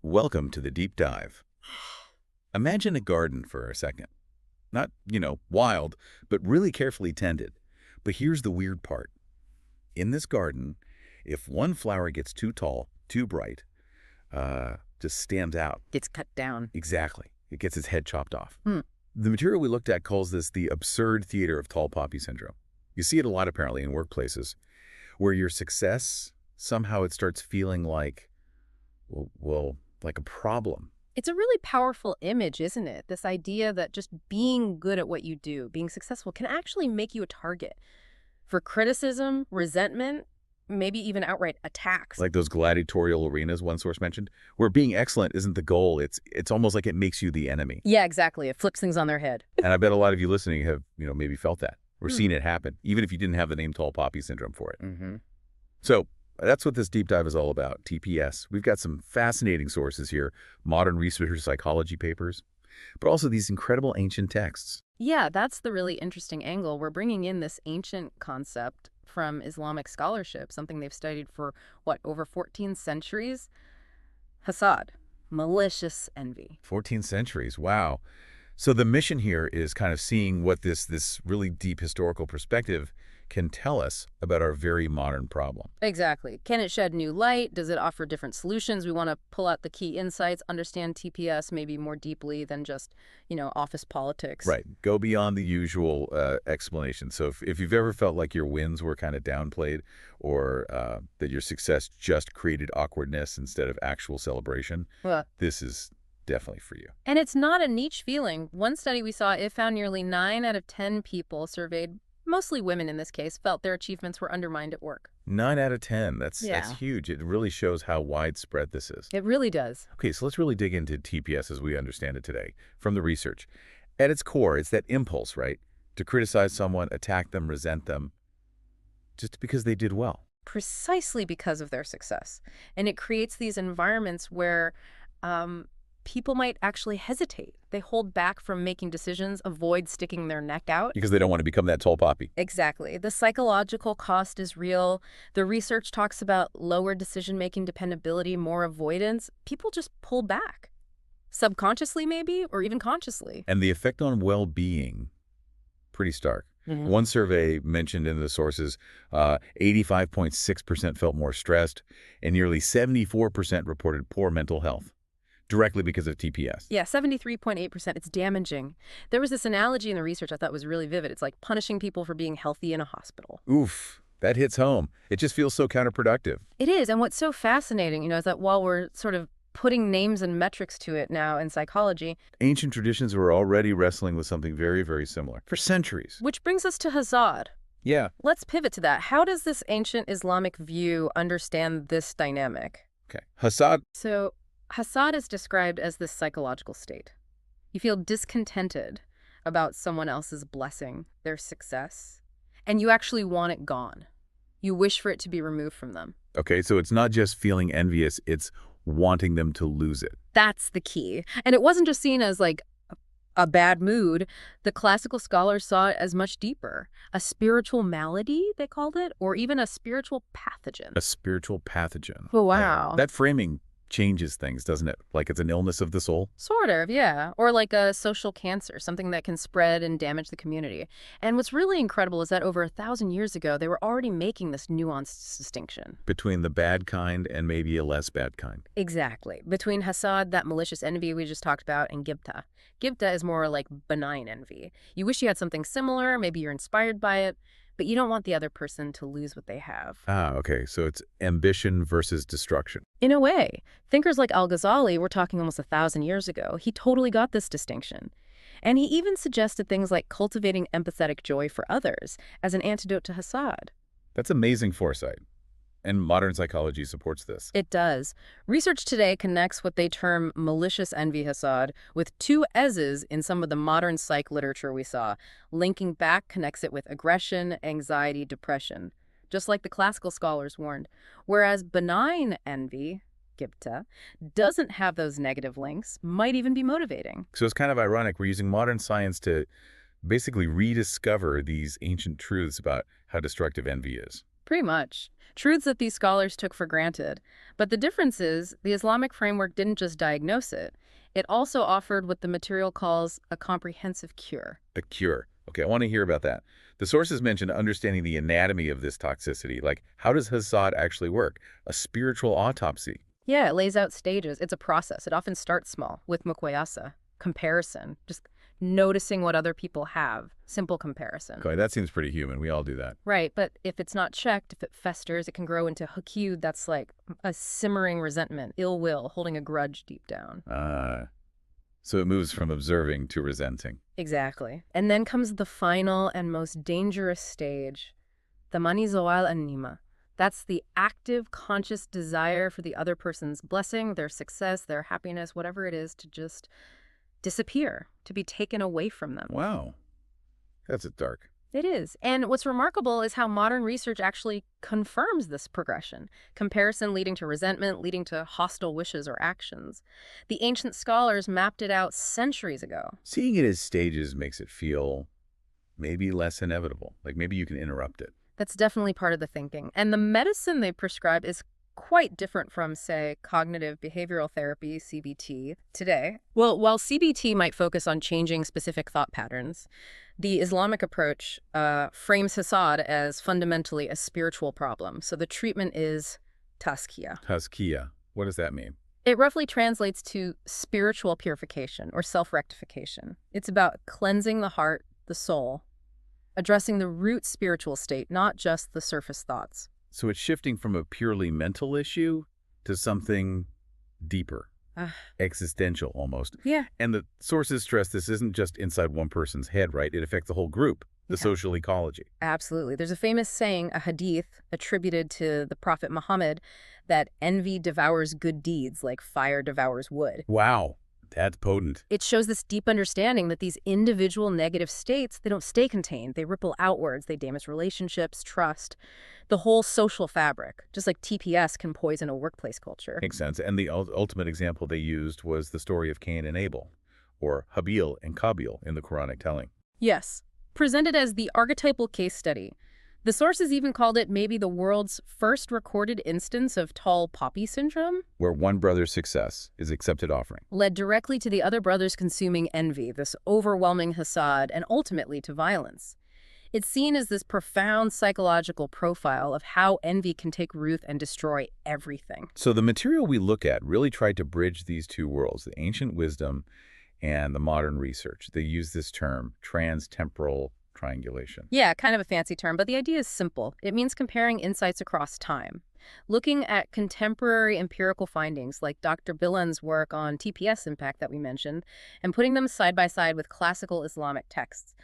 Welcome to the deep dive. Imagine a garden for a second. Not, wild, but really carefully tended. But here's the weird part. In this garden, if one flower gets too tall, too bright, just stands out. Gets cut down. Exactly. It gets its head chopped off. Hmm. The material we looked at calls this the absurd theater of tall poppy syndrome. You see it a lot apparently in workplaces, where your success, somehow it starts feeling like, like a problem. It's a really powerful image, isn't it? This idea that just being good at what you do, being successful, can actually make you a target for criticism, resentment, maybe even outright attacks. Like those gladiatorial arenas one source mentioned, where being excellent isn't the goal. It's almost like it makes you the enemy. Yeah, exactly. It flips things on their head. And I bet a lot of you listening have, maybe felt that or seen it happen, even if you didn't have the name tall poppy syndrome for it. Mm-hmm. So that's what this deep dive is all about, TPS. We've got some fascinating sources here, modern research psychology papers, but also these incredible ancient texts. Yeah, that's the really interesting angle. We're bringing in this ancient concept from Islamic scholarship, something they've studied for, over 14 centuries? Hasad, malicious envy. 14 centuries, wow. So the mission here is kind of seeing what this really deep historical perspective can tell us about our very modern problem. Exactly. Can it shed new light? Does it offer different solutions? We want to pull out the key insights, understand TPS maybe more deeply than just, office politics. Right. Go beyond the usual explanation. So if you've ever felt like your wins were kind of downplayed or that your success just created awkwardness instead of actual celebration, this is definitely for you. And it's not a niche feeling. One study we saw, it found nearly 9 out of 10 people surveyed, mostly women in this case, felt their achievements were undermined at work. 9 out of 10. That's Yeah. huge. It really shows how widespread this is. It really does. Okay, so let's really dig into TPS as we understand it today from the research. At its core, it's that impulse, right? To criticize someone, attack them, resent them, just because they did well. Precisely because of their success. And it creates these environments where people might actually hesitate. They hold back from making decisions, avoid sticking their neck out. Because they don't want to become that tall poppy. Exactly. The psychological cost is real. The research talks about lower decision-making dependability, more avoidance. People just pull back. Subconsciously, maybe, or even consciously. And the effect on well-being, pretty stark. Mm-hmm. One survey mentioned in the sources, 85.6% felt more stressed, and nearly 74% reported poor mental health, directly because of TPS. Yeah, 73.8%. It's damaging. There was this analogy in the research I thought was really vivid. It's like punishing people for being healthy in a hospital. Oof, that hits home. It just feels so counterproductive. It is. And what's so fascinating, is that while we're sort of putting names and metrics to it now in psychology. Ancient traditions were already wrestling with something very, very similar for centuries. Which brings us to hasad. Yeah. Let's pivot to that. How does this ancient Islamic view understand this dynamic? Okay. Hasad. So hasad is described as this psychological state. You feel discontented about someone else's blessing, their success, and you actually want it gone. You wish for it to be removed from them. Okay, so it's not just feeling envious, it's wanting them to lose it. That's the key. And it wasn't just seen as like a bad mood. The classical scholars saw it as much deeper. A spiritual malady, they called it, or even a spiritual pathogen. A spiritual pathogen. Oh, wow. That framing changes things, doesn't it? Like it's an illness of the soul? Sort of, yeah. Or like a social cancer, something that can spread and damage the community. And what's really incredible is that over 1,000 years ago, they were already making this nuanced distinction. Between the bad kind and maybe a less bad kind. Exactly. Between hasad, that malicious envy we just talked about, and gibta. Gibta is more like benign envy. You wish you had something similar, maybe you're inspired by it, but you don't want the other person to lose what they have. Ah, okay. So it's ambition versus destruction. In a way, thinkers like Al-Ghazali, we're talking almost 1,000 years ago, he totally got this distinction. And he even suggested things like cultivating empathetic joy for others as an antidote to hasad. That's amazing foresight. And modern psychology supports this. It does. Research today connects what they term malicious envy hasad with 2 S's in some of the modern psych literature we saw. Linking back connects it with aggression, anxiety, depression, just like the classical scholars warned. Whereas benign envy, gibta, doesn't have those negative links, might even be motivating. So it's kind of ironic. We're using modern science to basically rediscover these ancient truths about how destructive envy is. Pretty much. Truths that these scholars took for granted. But the difference is, the Islamic framework didn't just diagnose it. It also offered what the material calls a comprehensive cure. A cure. Okay, I want to hear about that. The sources mentioned understanding the anatomy of this toxicity, like how does hasad actually work? A spiritual autopsy. Yeah, it lays out stages. It's a process. It often starts small, with muqayasa, comparison, just noticing what other people have, simple comparison. Okay, that seems pretty human. We all do that. Right, but if it's not checked, if it festers, it can grow into hukud, that's like a simmering resentment, ill will, holding a grudge deep down. So it moves from observing to resenting. Exactly. And then comes the final and most dangerous stage, the mani zawal an-nima. That's the active, conscious desire for the other person's blessing, their success, their happiness, whatever it is, to just disappear, to be taken away from them. Wow. That's dark. It is. And what's remarkable is how modern research actually confirms this progression. Comparison leading to resentment, leading to hostile wishes or actions. The ancient scholars mapped it out centuries ago. Seeing it as stages makes it feel maybe less inevitable. Like maybe you can interrupt it. That's definitely part of the thinking. And the medicine they prescribe is quite different from, say, cognitive behavioral therapy, CBT, today. Well, while CBT might focus on changing specific thought patterns, the Islamic approach frames hasad as fundamentally a spiritual problem. So the treatment is tazkiyah. Tazkiyah. What does that mean? It roughly translates to spiritual purification or self-rectification. It's about cleansing the heart, the soul, addressing the root spiritual state, not just the surface thoughts. So it's shifting from a purely mental issue to something deeper, existential almost. Yeah. And the sources stress this isn't just inside one person's head, right? It affects the whole group, the social ecology. Absolutely. There's a famous saying, a hadith attributed to the Prophet Muhammad, that envy devours good deeds like fire devours wood. Wow. That's potent. It shows this deep understanding that these individual negative states, they don't stay contained. They ripple outwards. They damage relationships, trust, the whole social fabric, just like TPS can poison a workplace culture. Makes sense. And the ultimate example they used was the story of Cain and Abel, or Habil and Qabil in the Quranic telling. Yes, presented as the archetypal case study. The sources even called it maybe the world's first recorded instance of tall poppy syndrome. Where one brother's success is accepted offering. Led directly to the other brothers consuming envy, this overwhelming hasad, and ultimately to violence. It's seen as this profound psychological profile of how envy can take root and destroy everything. So the material we look at really tried to bridge these two worlds, the ancient wisdom and the modern research. They use this term, trans-temporal triangulation. Yeah, kind of a fancy term, but the idea is simple. It means comparing insights across time. Looking at contemporary empirical findings like Dr. Billen's work on TPS impact that we mentioned, and putting them side by side with classical Islamic texts.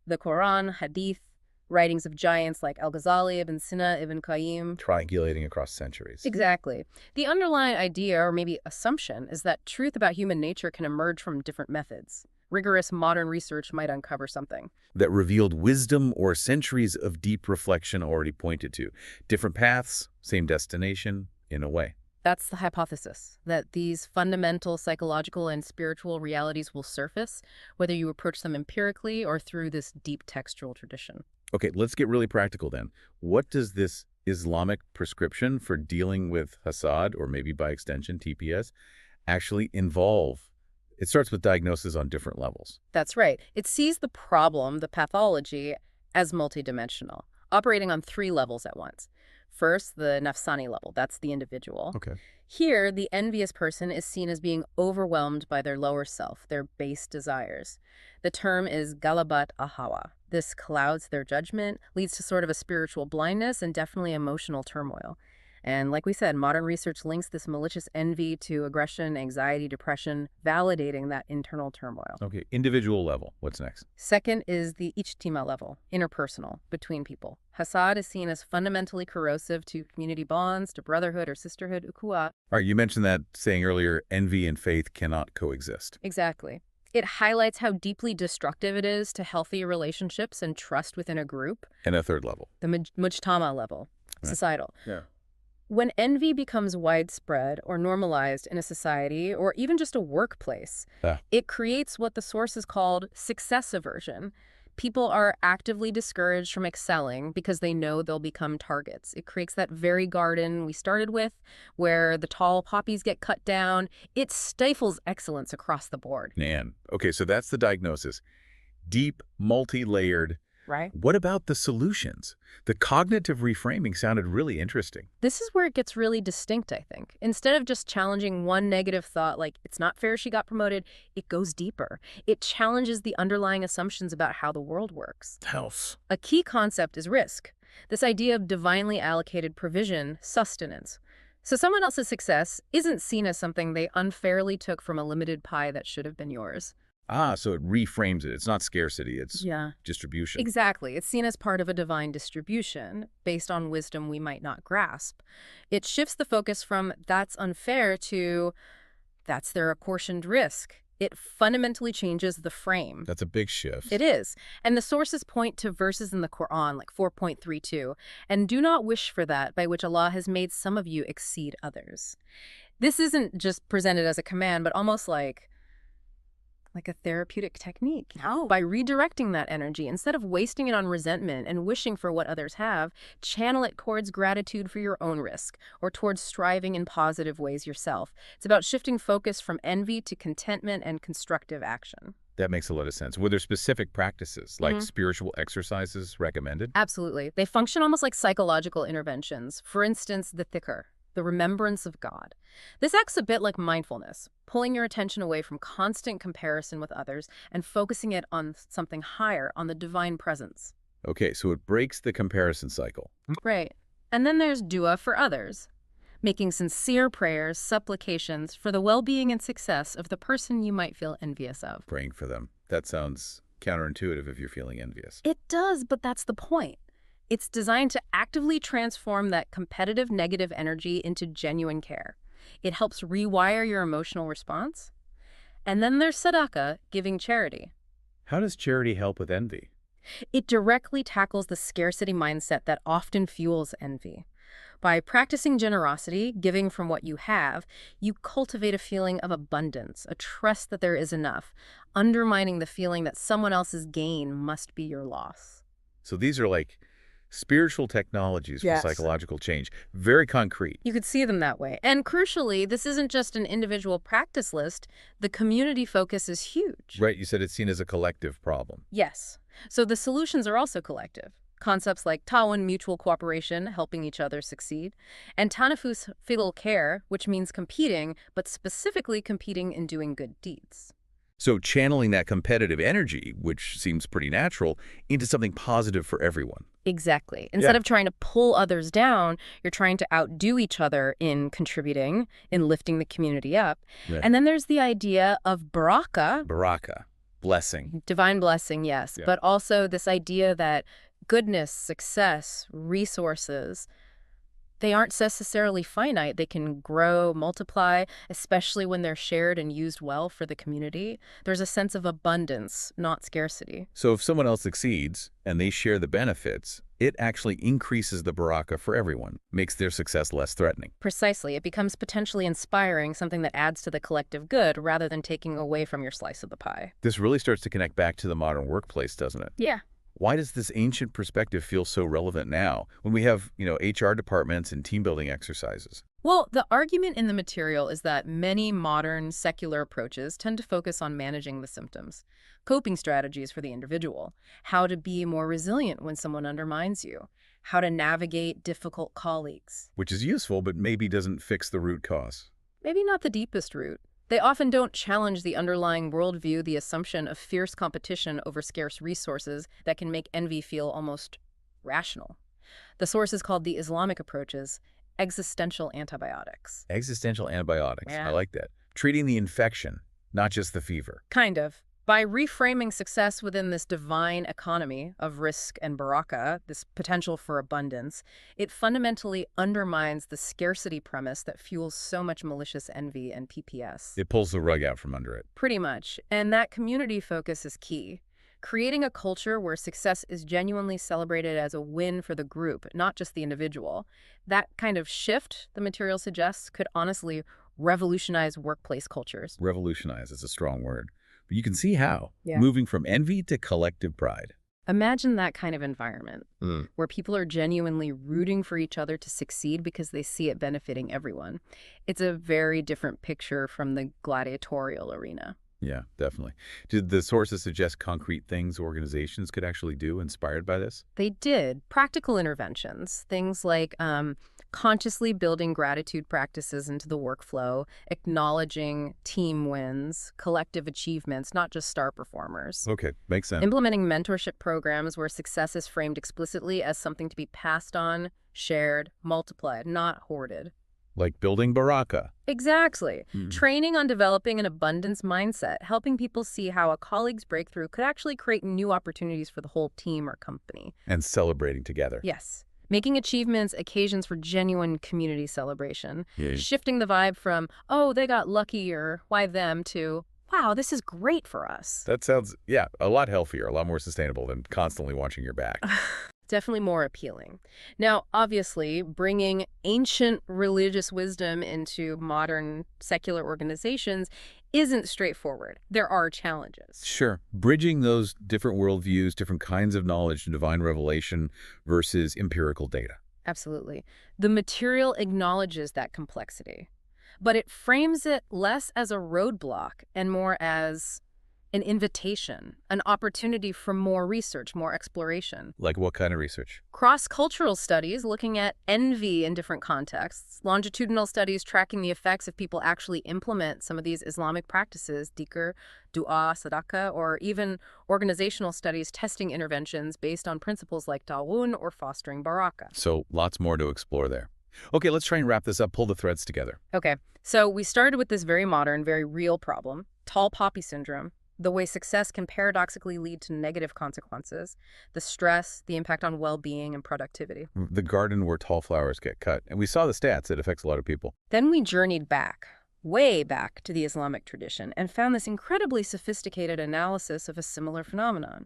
The Quran, Hadith, writings of giants like Al-Ghazali, Ibn Sina, Ibn Qayyim. Triangulating across centuries. Exactly. The underlying idea, or maybe assumption, is that truth about human nature can emerge from different methods. Rigorous modern research might uncover something that revealed wisdom or centuries of deep reflection already pointed to. Different paths, same destination, in a way. That's the hypothesis, that these fundamental psychological and spiritual realities will surface, whether you approach them empirically or through this deep textual tradition. Okay, let's get really practical then. What does this Islamic prescription for dealing with hasad, or maybe by extension TPS, actually involve? It starts with diagnosis on different levels. That's right. It sees the problem, the pathology, as multidimensional, operating on 3 levels at once. First, the nafsani level, that's the individual. Okay. Here, the envious person is seen as being overwhelmed by their lower self, their base desires. The term is galabat ahawa. This clouds their judgment, leads to sort of a spiritual blindness, and definitely emotional turmoil. And like we said, modern research links this malicious envy to aggression, anxiety, depression, validating that internal turmoil. Okay, individual level. What's next? Second is the ijtima level, interpersonal, between people. Hasad is seen as fundamentally corrosive to community bonds, to brotherhood or sisterhood, ukhuwah. All right, you mentioned that saying earlier, envy and faith cannot coexist. Exactly. It highlights how deeply destructive it is to healthy relationships and trust within a group. And a third level. The mujtama level, societal. Yeah. When envy becomes widespread or normalized in a society or even just a workplace, it creates what the sources called success aversion. People are actively discouraged from excelling because they know they'll become targets. It creates that very garden we started with, where the tall poppies get cut down. It stifles excellence across the board. Man, okay, so that's the diagnosis. Deep, multi-layered. Right. What about the solutions? The cognitive reframing sounded really interesting. This is where it gets really distinct, I think. Instead of just challenging one negative thought like, it's not fair she got promoted, it goes deeper. It challenges the underlying assumptions about how the world works. Health. A key concept is risk. This idea of divinely allocated provision, sustenance. So someone else's success isn't seen as something they unfairly took from a limited pie that should have been yours. Ah, so it reframes it. It's not scarcity, it's Yeah. distribution. Exactly. It's seen as part of a divine distribution based on wisdom we might not grasp. It shifts the focus from that's unfair to that's their apportioned risk. It fundamentally changes the frame. That's a big shift. It is. And the sources point to verses in the Quran, like 4.32, and do not wish for that by which Allah has made some of you exceed others. This isn't just presented as a command, but almost like a therapeutic technique. No. By redirecting that energy, instead of wasting it on resentment and wishing for what others have, channel it towards gratitude for your own risk or towards striving in positive ways yourself. It's about shifting focus from envy to contentment and constructive action. That makes a lot of sense. Were there specific practices, like spiritual exercises recommended? Absolutely. They function almost like psychological interventions. For instance, the dhikr, the remembrance of God. This acts a bit like mindfulness, pulling your attention away from constant comparison with others and focusing it on something higher, on the divine presence. Okay, so it breaks the comparison cycle. Right. And then there's dua for others, making sincere prayers, supplications for the well-being and success of the person you might feel envious of. Praying for them. That sounds counterintuitive if you're feeling envious. It does, but that's the point. It's designed to actively transform that competitive negative energy into genuine care. It helps rewire your emotional response. And then there's sadaqah, giving charity. How does charity help with envy? It directly tackles the scarcity mindset that often fuels envy. By practicing generosity, giving from what you have, you cultivate a feeling of abundance, a trust that there is enough, undermining the feeling that someone else's gain must be your loss. So these are like spiritual technologies Yes. for psychological change. Very concrete. You could see them that way. And crucially, this isn't just an individual practice list. The community focus is huge. Right, you said it's seen as a collective problem. Yes. So the solutions are also collective. Concepts like ta'awun, mutual cooperation, helping each other succeed, and tanafus, fidel care, which means competing, but specifically competing in doing good deeds. So channeling that competitive energy, which seems pretty natural, into something positive for everyone. Exactly. Instead Yeah. of trying to pull others down, you're trying to outdo each other in contributing, in lifting the community up. Right. And then there's the idea of baraka, Baraka, blessing. divine blessing, yes, Yeah. but also this idea that goodness, success, resources, they aren't necessarily finite. They can grow, multiply, especially when they're shared and used well for the community. There's a sense of abundance, not scarcity. So if someone else succeeds and they share the benefits, it actually increases the baraka for everyone, makes their success less threatening. Precisely. It becomes potentially inspiring, something that adds to the collective good rather than taking away from your slice of the pie. This really starts to connect back to the modern workplace, doesn't it? Yeah. Why does this ancient perspective feel so relevant now when we have, HR departments and team building exercises? Well, the argument in the material is that many modern secular approaches tend to focus on managing the symptoms, coping strategies for the individual, how to be more resilient when someone undermines you, how to navigate difficult colleagues. Which is useful, but maybe doesn't fix the root cause. Maybe not the deepest root. They often don't challenge the underlying worldview, the assumption of fierce competition over scarce resources that can make envy feel almost rational. The source is called the Islamic approaches, existential antibiotics. Existential antibiotics. Yeah. I like that. Treating the infection, not just the fever. Kind of. By reframing success within this divine economy of risk and baraka, this potential for abundance, it fundamentally undermines the scarcity premise that fuels so much malicious envy and PPS. It pulls the rug out from under it. Pretty much. And that community focus is key. Creating a culture where success is genuinely celebrated as a win for the group, not just the individual. That kind of shift, the material suggests, could honestly revolutionize workplace cultures. Revolutionize is a strong word. But you can see how. Yeah. Moving from envy to collective pride. Imagine that kind of environment Mm. where people are genuinely rooting for each other to succeed because they see it benefiting everyone. It's a very different picture from the gladiatorial arena. Yeah, definitely. Did the sources suggest concrete things organizations could actually do inspired by this? They did practical interventions, things like consciously building gratitude practices into the workflow, acknowledging team wins, collective achievements, not just star performers. Okay, makes sense. Implementing mentorship programs where success is framed explicitly as something to be passed on, shared, multiplied, not hoarded. Like building Baraka. Exactly. Mm. Training on developing an abundance mindset, helping people see how a colleague's breakthrough could actually create new opportunities for the whole team or company. And celebrating together. Yes. Making achievements occasions for genuine community celebration. Yeah. Shifting the vibe from, oh, they got lucky or why them to, wow, this is great for us. That sounds, yeah, a lot healthier, a lot more sustainable than constantly watching your back. Definitely more appealing. Now, obviously, bringing ancient religious wisdom into modern secular organizations isn't straightforward. There are challenges. Sure. Bridging those different worldviews, different kinds of knowledge and divine revelation versus empirical data. Absolutely. The material acknowledges that complexity, but it frames it less as a roadblock and more as an invitation, an opportunity for more research, more exploration. Like what kind of research? Cross-cultural studies looking at envy in different contexts, longitudinal studies tracking the effects if people actually implement some of these Islamic practices, dhikr, dua, sadaqah, or even organizational studies testing interventions based on principles like ta'awun or fostering barakah. So lots more to explore there. Okay, let's try and wrap this up, pull the threads together. Okay, so we started with this very modern, very real problem, tall poppy syndrome, the way success can paradoxically lead to negative consequences, the stress, the impact on well-being and productivity. The garden where tall flowers get cut. And we saw the stats. It affects a lot of people. Then we journeyed back, way back to the Islamic tradition and found this incredibly sophisticated analysis of a similar phenomenon.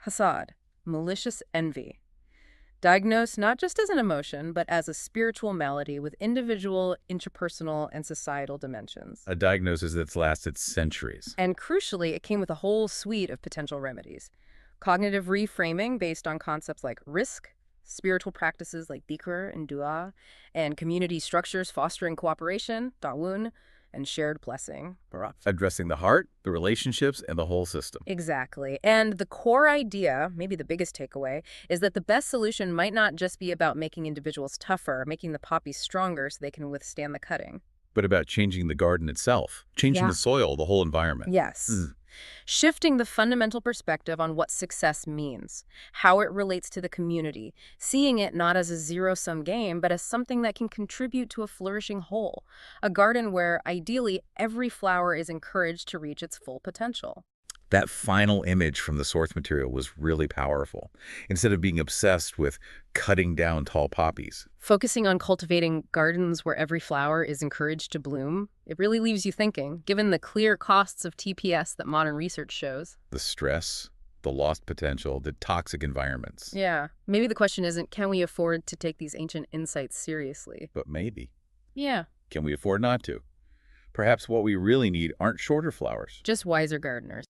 Hasad, malicious envy. Diagnosed not just as an emotion, but as a spiritual malady with individual, interpersonal, and societal dimensions. A diagnosis that's lasted centuries. And crucially, it came with a whole suite of potential remedies. Cognitive reframing based on concepts like risk, spiritual practices like dhikr and dua, and community structures fostering cooperation, ta'awun, and shared blessing, barak. Addressing the heart, the relationships, and the whole system. Exactly. And the core idea, maybe the biggest takeaway, is that the best solution might not just be about making individuals tougher, making the poppies stronger so they can withstand the cutting. But about changing the garden itself, changing Yeah. the soil, the whole environment. Yes. Shifting the fundamental perspective on what success means, how it relates to the community, seeing it not as a zero-sum game, but as something that can contribute to a flourishing whole, a garden where, ideally, every flower is encouraged to reach its full potential. That final image from the source material was really powerful. Instead of being obsessed with cutting down tall poppies. Focusing on cultivating gardens where every flower is encouraged to bloom, it really leaves you thinking, given the clear costs of TPS that modern research shows. The stress, the lost potential, the toxic environments. Yeah, maybe the question isn't, can we afford to take these ancient insights seriously? But maybe. Yeah, Can we afford not to? Perhaps what we really need aren't shorter flowers. just wiser gardeners.